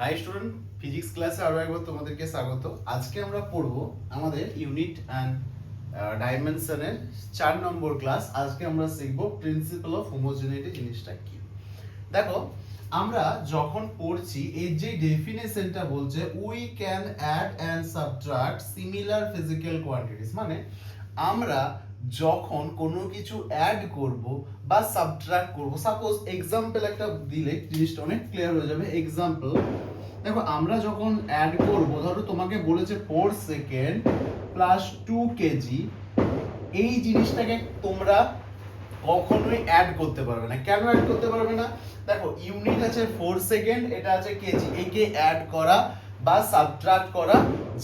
High student, physics ক্লাসে আরো একবার তোমাদেরকে স্বাগত। আজকে আমরা পড়ব আমাদের ইউনিট অ্যান্ড ডাইমেনশনের 4 নম্বর ক্লাস। আজকে আমরা শিখব প্রিন্সিপাল অফ হোমোজেনিটি জিনিসটা কি। দেখো, আমরা যখন পড়ছি এর যে ডেফিনেশনটা বলছে we can add and subtract similar physical quantities, মানে আমরা যখন কোনো কিছু অ্যাড করব বা সাবট্রাক্ট করব, সাপোজ এক্সাম্পল একটা দিলে জিনিসটা অনেক ক্লিয়ার হয়ে যাবে। এক্সাম্পল দেখো, আমরা যখন অ্যাড করব, ধরো তোমাকে বলেছে 4 সেকেন্ড প্লাস 2 কেজি, এই জিনিসটাকে তোমরা কখনোই অ্যাড করতে পারবে না। কেন অ্যাড করতে পারবে না? দেখো, ইউনিট আছে 4 সেকেন্ড, এটা আছে কেজি, একে অ্যাড করা বা সাবট্রাক্ট করা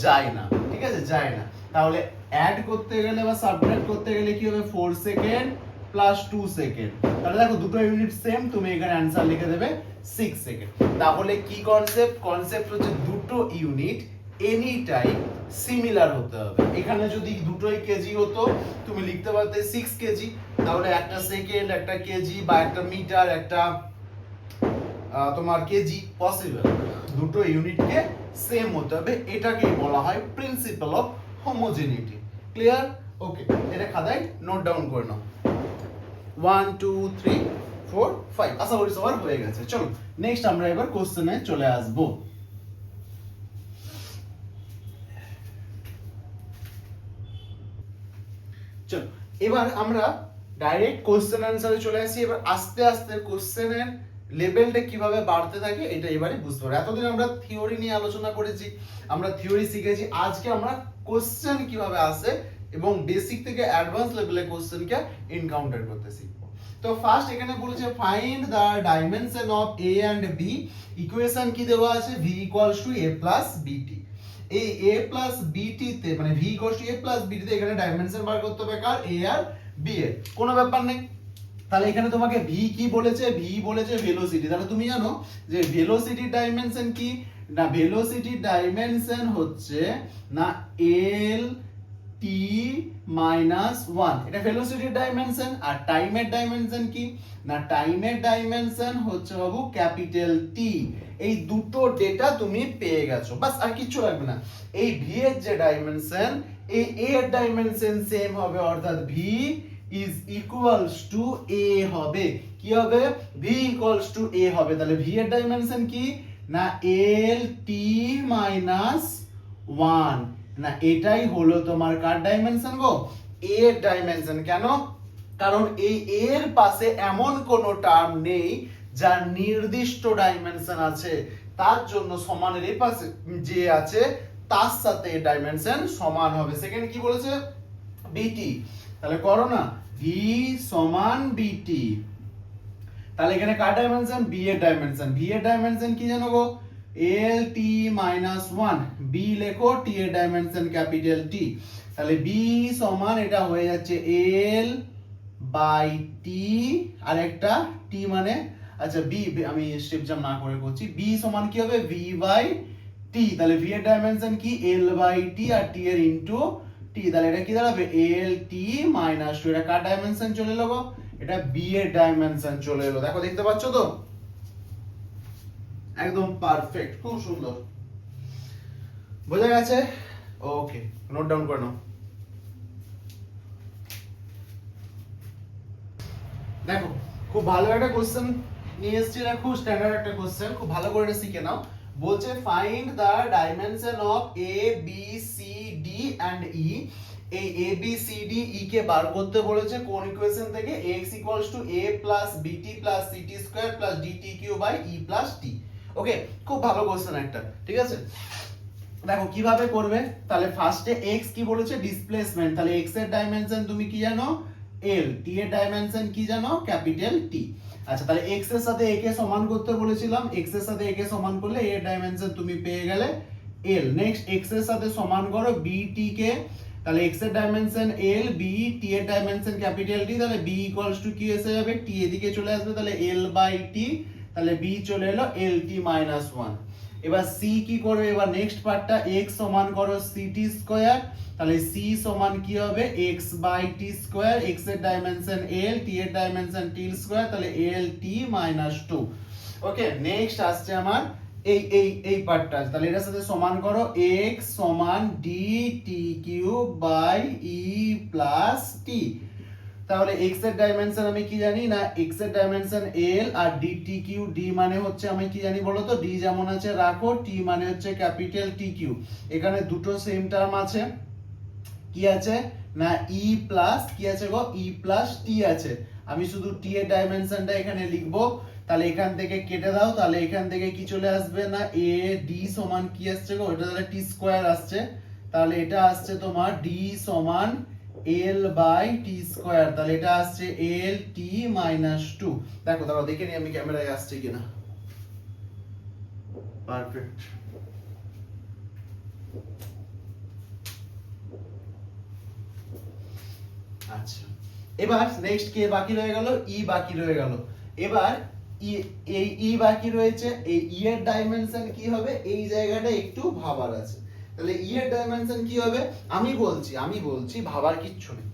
যায় না, ঠিক আছে? যায় না। তাহলে অ্যাড করতে গেলে বা সাবট্রাক্ট করতে গেলে কি হবে? 4 সেকেন্ড প্লাস 2 সেকেন্ড। তাহলে দেখো, দুটো ইউনিট সেম, তুমি এখানে অ্যানসার লিখে দেবে 6 সেকেন্ড। তাহলে কি কনসেপ্ট? কনসেপ্ট হচ্ছে দুটো ইউনিট এনি টাইম সিমিলার হতে হবে। এখানে যদি দুটোই কেজি হতো, তুমি লিখতে পারতে 6 কেজি। তাহলে একটা সেকেন্ড, একটা কেজি, বা একটা মিটার, একটা তোমার কেজি পসিবল। দুটো ইউনিটকে সেম হতে হবে, এটাকেই বলা হয় প্রিন্সিপাল অফ হোমোজেনিটি। ক্লিয়ার? ওকে, এটা খাতায় নোট ডাউন করে নাও। 1 2 3 4 5। আশা করি সবার হয়ে গেছে। চলো নেক্সট আমরা এবার কোশ্চেনে চলে আসব। চলো এবার আমরা ডাইরেক্ট কোশ্চেন আনসারে চলে আসি। এবার আস্তে আস্তে কোশ্চেনের লেভেলটা কিভাবে বাড়তে থাকে এটা এবারে বুঝতে পারবো। এতদিন আমরা থিওরি নিয়ে আলোচনা করেছি, আমরা থিওরি শিখেছি। আজকে আমরা কোশ্চেন কিভাবে আসে এবং বেসিক থেকে অ্যাডভান্স লেভেলের কোশ্চেনকে এনকাউন্টার করতে শিখবো। তো ফার্স্ট এখানে বলেছে find the dimension of A and B. Equation কি দেওয়া আছে? v equals to a plus bt। এই a প্লাস bt তে, মানে v equals to a plus bt তে এখানে ডাইমেনশন বার করতে হবে কার? a আর b এর। কোনো ব্যাপার নেই। তাহলে এখানে তোমাকে v কি বলেছে? v বলেছে ভেলোসিটি। তাহলে তুমি জানো যে ভেলোসিটির ডাইমেনশন কি? না, ভেলোসিটির ডাইমেনশন হচ্ছে না l t মাইনাস 1, এটা ভেলোসিটির ডাইমেনশন। আর টাইমের ডাইমেনশন কি? না, টাইমের ডাইমেনশন হচ্ছে বাবু ক্যাপিটাল টি। এই দুটো ডেটা তুমি পেয়ে গেছো, বাস আর কিছু লাগবে না। এই v এর যে ডাইমেনশন, এই a এর ডাইমেনশন সেম হবে, অর্থাৎ v is equals to a হবে। কি হবে? v equals to a হবে। তাহলে v এর ডাইমেনশন কি? না, l t মাইনাস 1। না, এটাই হলো তোমার কার ডাইমেনশন গো? a এর ডাইমেনশন। কেন? কারণ এই a এর পাশে এমন কোনো টার্ম নেই যার নির্দিষ্ট ডাইমেনশন আছে, তার জন্য সমানের এই পাশে যে আছে তার সাথে এই ডাইমেনশন সমান হবে। সেকেন্ড কি বলেছে? bt। তাহলে করো না, v সমান bt। তাহলে এখানে কার ডাইমেনশন? b এর ডাইমেনশন। v এর ডাইমেনশন কি জানো গো? l t minus 1। b লেখো, t এর ডাইমেনশন ক্যাপিটাল t। তাহলে b সমান এটা হয়ে যাচ্ছে l বাই t, আর একটা t মানে, আচ্ছা b আমি স্টেপ জাম্প না করে করছি। b সমান কি হবে? v by t। তাহলে v এর ডাইমেনশন কি? l বাই t, আর t এর ইনটু t। তাহলে এটা কি দাঁড়াবে? l t minus 2। এটা কার ডাইমেনশন চলে এলো গো? এটা b এর ডাইমেনশন চলে এলো। দেখো, দেখতে পাচ্ছ তো? একদম পারফেক্ট, খুব সুন্দর। বোঝা গেছে? ওকে, নোট ডাউন করে নাও। দেখো, খুব ভালো একটা কোশ্চেন নিয়ে এসেছি, এটা খুব স্ট্যান্ডার্ড একটা কোশ্চেন, খুব ভালো করে এটা শিখে নাও। বলছে find the dimension of A B C D and E. এই A B C D E কে বার করতে বলেছে কোন ইকুয়েশন থেকে? x equals to a plus bt plus ct square plus dt cube by e plus t। Okay, খুব ভালো question একটা, ঠিক আছে? দেখো কিভাবে করবে। তাহলে ফার্স্টে x কি বলেছে? ডিসপ্লেসমেন্ট। তাহলে x এর ডাইমেনশন তুমি কি জানো? l। t এর ডাইমেনশন কি জানো? Capital t। আচ্ছা, তাহলে x এর সাথে a কে সমান করতে বলেছিলাম, x এর সাথে a কে সমান করলে a এর ডাইমেনশন তুমি পেয়ে গেলে l। নেক্সট x এর সাথে সমান করো bt কে। তাহলে x এর ডাইমেনশন l, b, t এর ডাইমেনশন ক্যাপিটাল t। তাহলে b ইকুয়ালস টু কি এসে যাবে? t এদিকে চলে আসবে, তাহলে l বাই t। তাহলে b চলে এলো l t মাইনাস 1। এবার c কি করবে? এবার নেক্সট পার্টটা x সমান করো ct স্কয়ার। তাহলে c সমান কি হবে? x by t square. x এর ডাইমেনশন l, t এর ডাইমেনশন t স্কয়ার, তাহলে l t minus 2। Okay, next আসছে আমার এই পার্টটা আছে, তাহলে এটার সাথে সমান করো x সমান dt cube by e plus t। তাহলে x এর ডাইমেনশন আমি কি জানি না, x এর ডাইমেনশন l আর dt কিউব, d মানে হচ্ছে আমি কি জানি বলো তো, d যেমন আছে রাখো, t মানে হচ্ছে ক্যাপিটাল T কিউব। এখানে দুটো সেম টার্ম আছে, কি আছে না e প্লাস কি আছে গো, e প্লাস t আছে। আমি শুধু t এর ডাইমেনশনটা এখানে লিখবো, তাহলে এখান থেকে কেটে দাও, তাহলে এখান থেকে কি চলে আসবে না a d সমান কি আসছে গো, এটা তাহলে t স্কয়ার আসছে, তাহলে এটা আসছে তোমার d সমান l বাই t স্কয়ার, তাহলে এটা আসছে l t মাইনাস 2। দেখো দাঁড়াও দেখে নিই আমি ক্যামেরায় আসছে কিনা। পারফেক্ট। আচ্ছা, এবার নেক্সট কে বাকি রয়ে গেল, ই বাকি রয়ে গেল। এবার এই ই বাকি রয়েছে, এই ই এর ডাইমেনশন কি হবে, এই জায়গাটা একটু ভাবার আছে। তাহলে ই এর ডাইমেনশন কি হবে, আমি বলছি ভাবার কিচ্ছু নেই,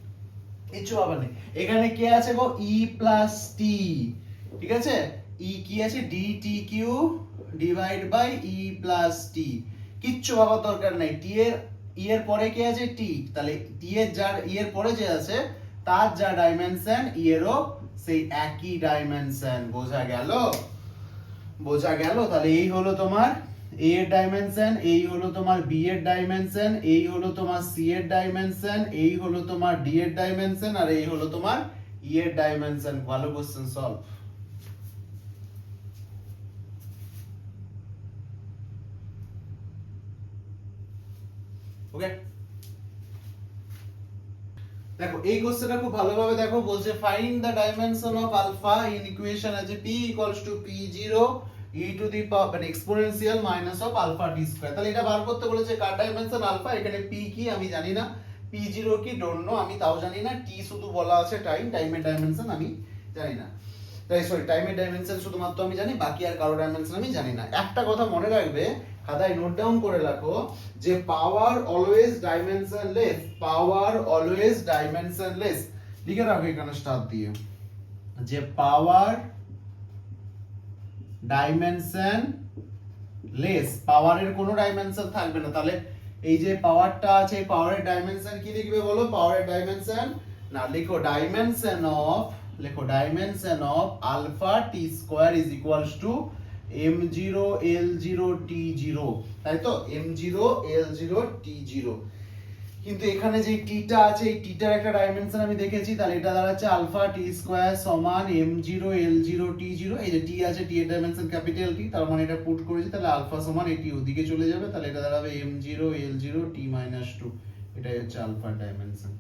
কিচ্ছু ভাবার নেই। এখানে কে আছে গো, ই প্লাস টি, ঠিক আছে, ই কি আছে D T cube divide by E plus T, কিচ্ছু ভাবার দরকার নাই। টি এর ই এর পরে কি আছে টি, তাহলে টি এর যার ই এর পরে যে আছে তার যা ডাইমেনশন ই এরও সেই একই ডাইমেনশন। বোঝা গেল, বোঝা গেল। তাহলে এই হলো তোমার a এর ডাইমেনশন, এই হলো তোমার b এর ডাইমেনশন, এই হলো তোমার c এর ডাইমেনশন, এই হলো তোমার d এর ডাইমেনশন, আর এই হলো তোমার e এর ডাইমেনশন। ভালো কোশ্চেন সলভ। ওকে, দেখো এই কোশ্চেনটা খুব ভালোভাবে দেখো, বলছে find the dimension of alpha in equation আছে p p0 e to the power মানে exponential minus of alpha t square. তাহলে এটা বার করতে বলেছে কার ডাইমেনশন আলফা, এখানে p কি আমি জানি না, p0 কি ডোন্ট নো, আমি তাও জানি না, t শুধু বলা আছে টাইমের ডাইমেনশন আমি জানি না, তাই সরি টাইমের ডাইমেনশন শুধুমাত্র আমি জানি, বাকি আর কারো ডাইমেনশন আমি জানি না। একটা কথা মনে রাখবে, খাতায় নোট ডাউন করে রাখো, যে পাওয়ার অলওয়েজ ডাইমেনশনলেস, পাওয়ার অলওয়েজ ডাইমেনশনলেস, লিখে রাখো এখানে স্টার দিয়ে, যে পাওয়ার ডাইমেনশন লেস, পাওয়ারের কোনো ডাইমেনশন থাকবে না। তাহলে এই যে পাওয়ারটা আছে, এই পাওয়ারের ডাইমেনশন কি লিখবে বলো, পাওয়ারের ডাইমেনশন না লিখো dimension of alpha T square is equals to m0 l0 t0, তাই তো m0 l0 t0। কিন্তু এখানে যে টিটা আছে, এই টিটার একটা ডাইমেনশন আমি দেখেছি, তাহলে এটা দাঁড়াচ্ছে আলফা টি স্কয়ার সমান m0 l0 t0। এই যে টি আছে, টি এর ডাইমেনশন ক্যাপিটাল টি, তার মানে এটা পুট করেছি, তাহলে আলফা সমান এটি ওদিকে চলে যাবে, তাহলে এটা দাঁড়াবে m0 l0 t - 2, এটাই হচ্ছে আলফার ডাইমেনশন।